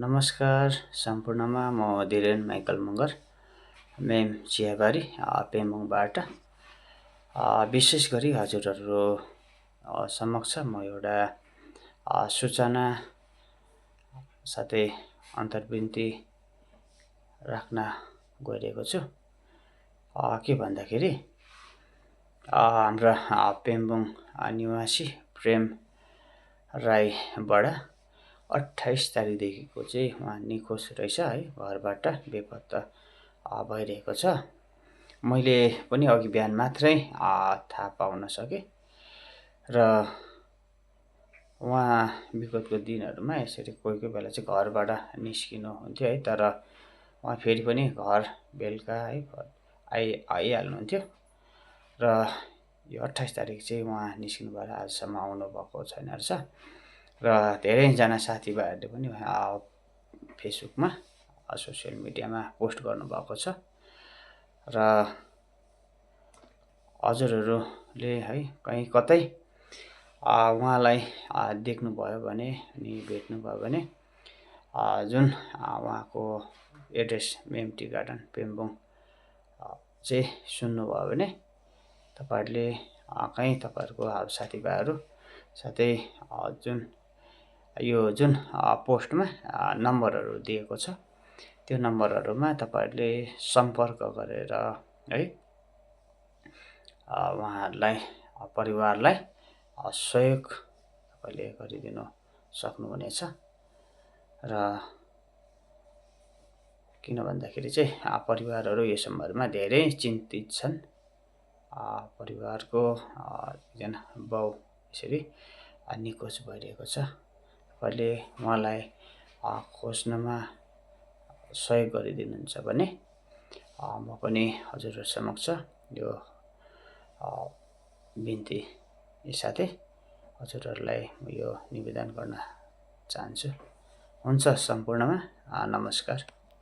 नमस्कार सम्पूर्णमा म धीरेन माइकल मगर मेम चियाबारी पेम्बङबाट विशेष गरी हजुरहरू समक्ष म एउटा सूचना साथै अन्तर्विन्ती राख्न गइरहेको छु। के भन्दाखेरि हाम्रा पेम्बङ निवासी प्रेम राईबाट 28 तारिकदेखिको चाहिँ उहाँ निखोज रहेछ है, घरबाट बेपत्ता भइरहेको छ। मैले पनि अघि बिहान मात्रै थाहा पाउन सकेँ र उहाँ विगतको दिनहरूमा यसरी कोही बेला चाहिँ घरबाट निस्किनु हुन्थ्यो है, तर उहाँ फेरि पनि घर बेलुका है आइहाल्नुहुन्थ्यो र यो 28 तारिक चाहिँ उहाँ निस्किनु भएर आजसम्म आउनु भएको छैन रहेछ र धेरैजना साथीभाइहरूले पनि फेसबुकमा सोसियल मिडियामा पोस्ट गर्नुभएको छ र हजुरहरूले है कहीँ कतै उहाँलाई देख्नुभयो भने अनि भेट्नुभयो भने जुन उहाँको एड्रेस मेम टी गार्डन पेम्बङ चाहिँ सुन्नुभयो भने तपाईहरुले कहीँ तपाईहरुको साथीभाइहरू साथै जुन पोस्टमा नम्बरहरू दिएको छ त्यो नम्बरहरूमा तपाईहरुले सम्पर्क गरेर है उहाँहरूलाई परिवारलाई सहयोग तपाईले गरिदिनु सक्नुहुनेछ र किन भन्दाखेरि चाहिँ परिवारहरू यस सम्बन्धमा धेरै चिन्तित छन्। परिवारको एकजना बाउ यसरी निखोज भइरहेको छ। तपाईले उहाँलाई खोज्नमा सहयोग गरिदिनुहुन्छ भने म पनि हजुरहरु समक्ष यो बिन्ती साथै हजुरहरुलाई यो निवेदन गर्न चाहन्छु। हुन्छ, सम्पूर्णमा नमस्कार।